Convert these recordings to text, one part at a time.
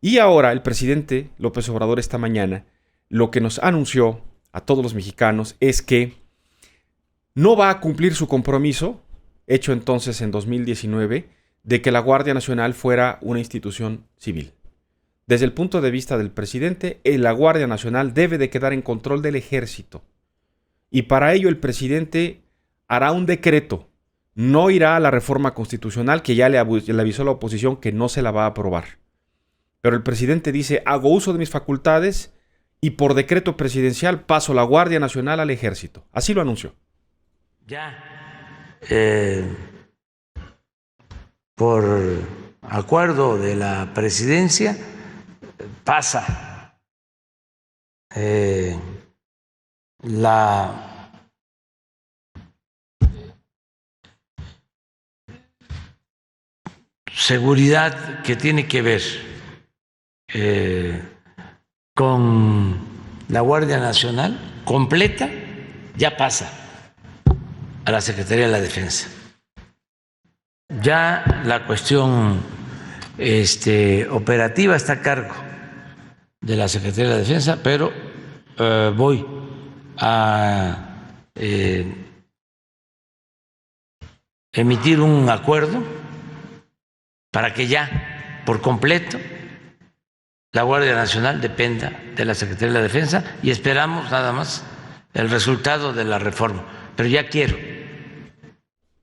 Y ahora el presidente López Obrador esta mañana lo que nos anunció a todos los mexicanos es que no va a cumplir su compromiso, hecho entonces en 2019, de que la Guardia Nacional fuera una institución civil. Desde el punto de vista del presidente, la Guardia Nacional debe de quedar en control del ejército. Y para ello el presidente hará un decreto. No irá a la reforma constitucional que ya le avisó a la oposición que no se la va a aprobar. Pero el presidente dice, hago uso de mis facultades y por decreto presidencial paso la Guardia Nacional al ejército. Así lo anunció. Ya, por acuerdo de la presidencia, pasa la seguridad que tiene que ver con la Guardia Nacional completa, ya pasa a la Secretaría de la Defensa. Ya la cuestión operativa está a cargo de la Secretaría de la Defensa, pero voy a emitir un acuerdo para que ya por completo la Guardia Nacional dependa de la Secretaría de la Defensa y esperamos nada más el resultado de la reforma. Pero ya quiero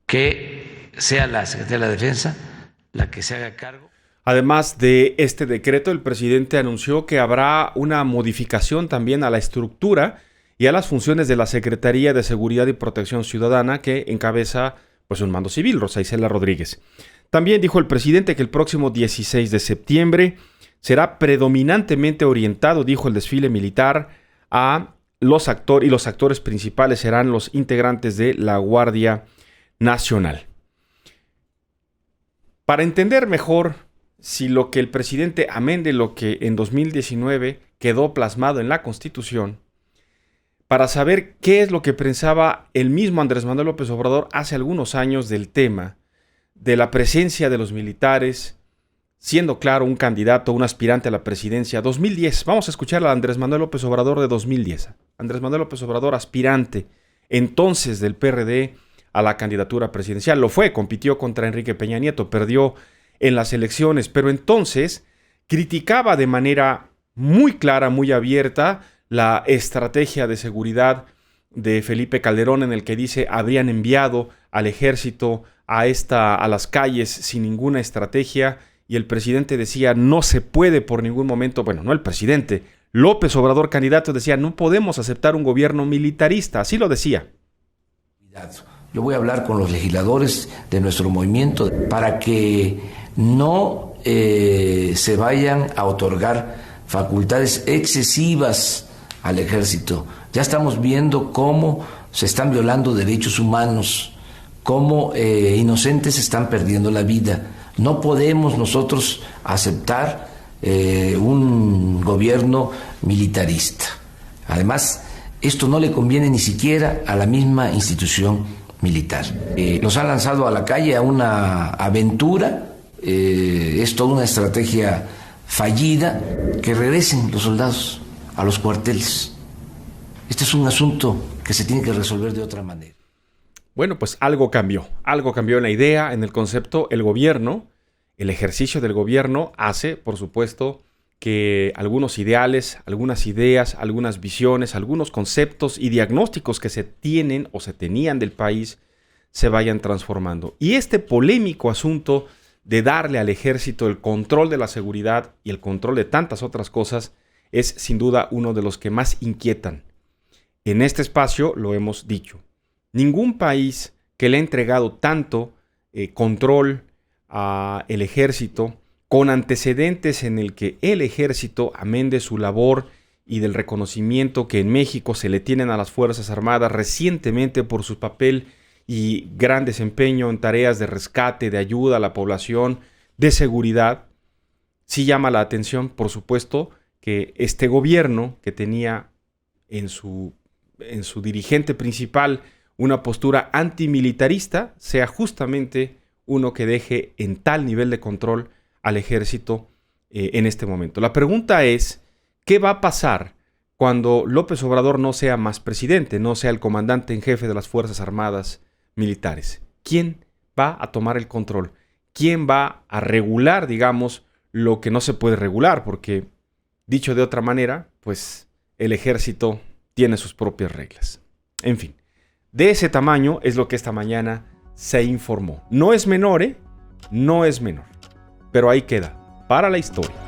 que sea la Secretaría de la Defensa la que se haga cargo. Además de este decreto, el presidente anunció que habrá una modificación también a la estructura y a las funciones de la Secretaría de Seguridad y Protección Ciudadana que encabeza pues un mando civil, Rosa Isela Rodríguez. También dijo el presidente que el próximo 16 de septiembre será predominantemente orientado, dijo, el desfile militar a los actores, y los actores principales serán los integrantes de la Guardia Nacional. Para entender mejor si lo que el presidente, amén de lo que en 2019 quedó plasmado en la Constitución, para saber qué es lo que pensaba el mismo Andrés Manuel López Obrador hace algunos años del tema de la presencia de los militares, siendo claro un candidato, un aspirante a la presidencia. 2010, vamos a escuchar a Andrés Manuel López Obrador de 2010. Andrés Manuel López Obrador, aspirante entonces del PRD a la candidatura presidencial. Lo fue, compitió contra Enrique Peña Nieto, perdió en las elecciones, pero entonces criticaba de manera muy clara, muy abierta, la estrategia de seguridad de Felipe Calderón, en el que dice habrían enviado al ejército a las calles sin ninguna estrategia, y el presidente decía no se puede por ningún momento, bueno, no el presidente, López Obrador, candidato, decía no podemos aceptar un gobierno militarista, así lo decía. Yo voy a hablar con los legisladores de nuestro movimiento para que no se vayan a otorgar facultades excesivas al ejército. Ya estamos viendo cómo se están violando derechos humanos, cómo inocentes están perdiendo la vida. No podemos nosotros aceptar un gobierno militarista. Además, esto no le conviene ni siquiera a la misma institución militar. Los han lanzado a la calle a una aventura, es toda una estrategia fallida, que regresen los soldados a los cuarteles. Este es un asunto que se tiene que resolver de otra manera. Bueno, pues algo cambió en la idea, en el concepto. El gobierno, el ejercicio del gobierno hace, por supuesto, que algunos ideales, algunas ideas, algunas visiones, algunos conceptos y diagnósticos que se tienen o se tenían del país se vayan transformando. Y este polémico asunto de darle al ejército el control de la seguridad y el control de tantas otras cosas es sin duda uno de los que más inquietan. En este espacio lo hemos dicho. Ningún país que le ha entregado tanto control al ejército, con antecedentes en el que el ejército, amén de su labor y del reconocimiento que en México se le tienen a las Fuerzas Armadas recientemente por su papel y gran desempeño en tareas de rescate, de ayuda a la población, de seguridad, sí llama la atención, por supuesto, que este gobierno que tenía en su dirigente principal una postura antimilitarista sea justamente uno que deje en tal nivel de control al ejército en este momento. La pregunta es, ¿qué va a pasar cuando López Obrador no sea más presidente, no sea el comandante en jefe de las Fuerzas Armadas militares? ¿Quién va a tomar el control? ¿Quién va a regular, digamos, lo que no se puede regular? Porque, dicho de otra manera, pues el ejército tiene sus propias reglas. En fin, de ese tamaño es lo que esta mañana se informó. No es menor, no es menor, pero ahí queda, para la historia.